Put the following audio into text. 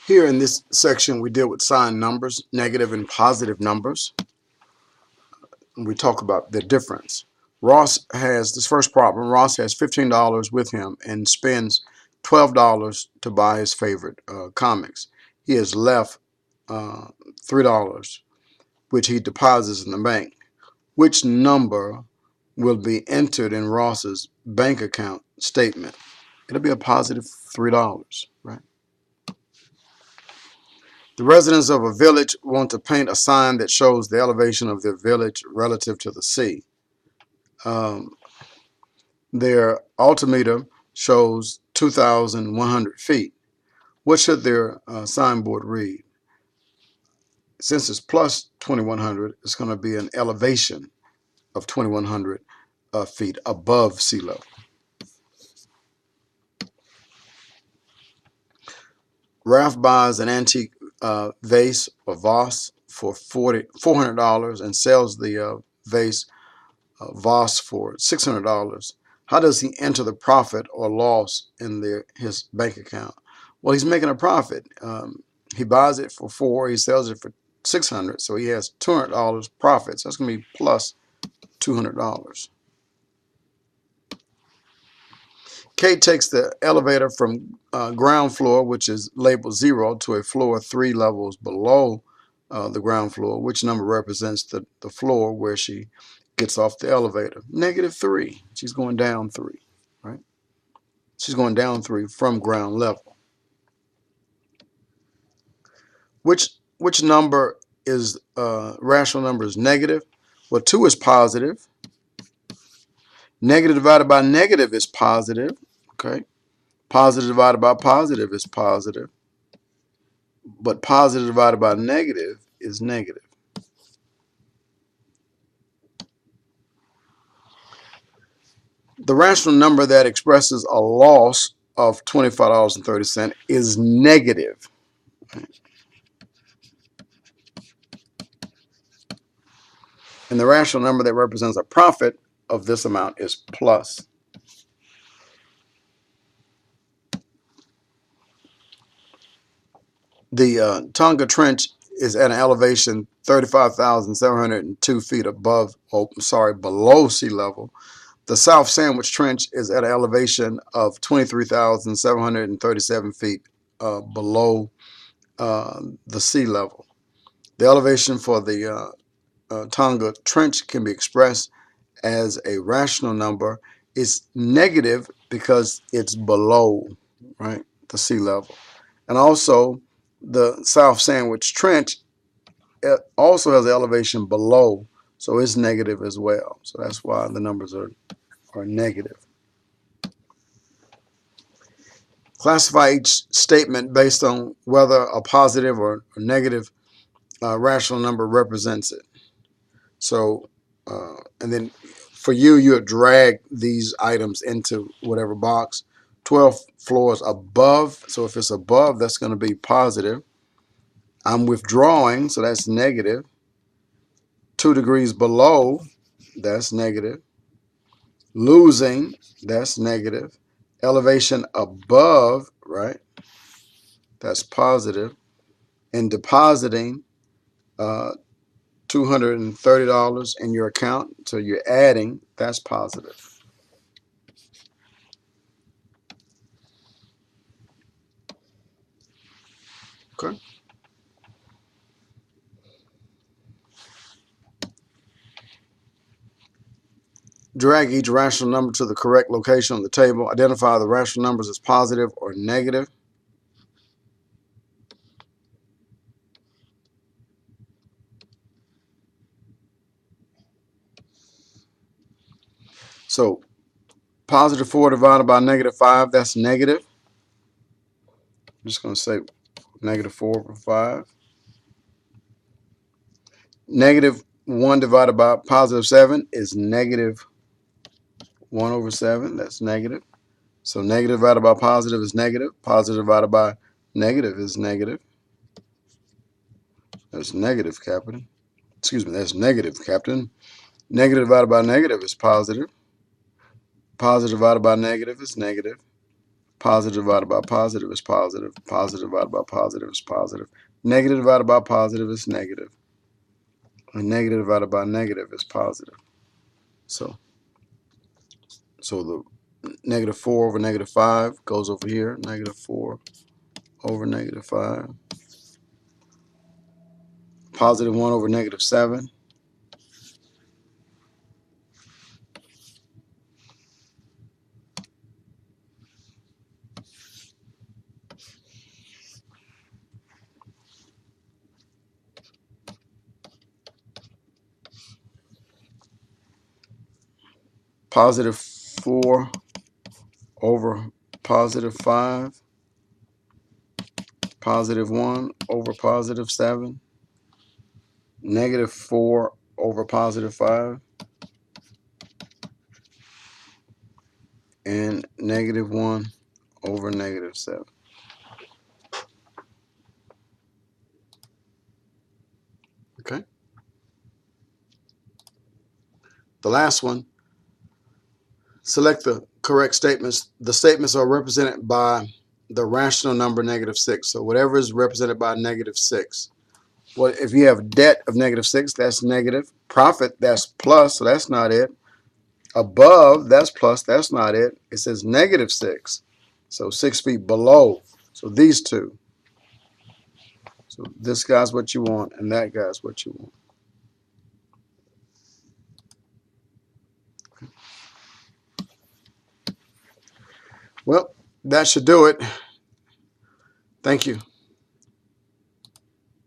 Here in this section, we deal with signed numbers, negative and positive numbers. And we talk about the difference. Ross has this first problem. Ross has $15 with him and spends $12 to buy his favorite comics. He has left $3, which he deposits in the bank. Which number will be entered in Ross's bank account statement? It'll be a positive $3, right? The residents of a village want to paint a sign that shows the elevation of their village relative to the sea. Their altimeter shows 2,100 feet. What should their signboard read? Since it's plus 2,100, it's going to be an elevation of 2,100 feet above sea level. Ralph buys an antique vase or vase for $400 and sells the vase vase for $600. How does he enter the profit or loss in his bank account? Well, he's making a profit. He buys it for $400, he sells it for $600, so he has $200 profit. So that's going to be plus $200. Kate takes the elevator from ground floor, which is labeled 0, to a floor 3 levels below the ground floor. Which number represents the floor where she gets off the elevator? -3. She's going down 3, right? She's going down 3 from ground level. Which number is rational number is negative? Well, 2 is positive. Negative divided by negative is positive. Okay. Positive divided by positive is positive. But positive divided by negative is negative. The rational number that expresses a loss of $25.30 is negative. And the rational number that represents a profit of this amount is plus. The Tonga Trench is at an elevation 35,702 feet below sea level. The South Sandwich Trench is at an elevation of 23,737 feet below the sea level. The elevation for the Tonga Trench can be expressed as a rational number. It's negative because it's below, right, the sea level. And also, the South Sandwich Trench also has an elevation below, so it's negative as well. So that's why the numbers are negative. Classify each statement based on whether a positive or negative rational number represents it. So, and then for you would drag these items into whatever box. 12 floors above, so if it's above, that's going to be positive. I'm withdrawing, so that's negative. 2 degrees below, that's negative. Losing, that's negative. Elevation above, right, that's positive. And depositing $230 in your account, so you're adding, that's positive. Okay. Drag each rational number to the correct location on the table. Identify the rational numbers as positive or negative. So positive 4 divided by -5, that's negative. I'm just going to say -4 over 5. -1 divided by +7 is -1 over 7. That's negative. So negative divided by positive is negative. Positive divided by negative is negative. That's negative, Captain. Excuse me, that's negative, Captain. Negative divided by negative is positive. Positive divided by negative is negative. Positive divided by positive is positive. Positive divided by positive is positive. Negative divided by positive is negative. And negative divided by negative is positive. So the negative 4 over negative 5 goes over here. Negative 4 over negative 5. Positive 1 over negative 7. Positive 4 over positive 5. Positive 1 over positive 7. Negative 4 over positive 5. And negative 1 over negative 7. Okay. The last one, select the correct statements. The statements are represented by the rational number negative 6. So whatever is represented by negative 6. Well, if you have debt of negative 6, that's negative. Profit, that's plus, so that's not it. Above, that's plus, that's not it. It says negative 6. So 6 feet below. So these two. So this guy's what you want, and that guy's what you want. Well, that should do it. Thank you.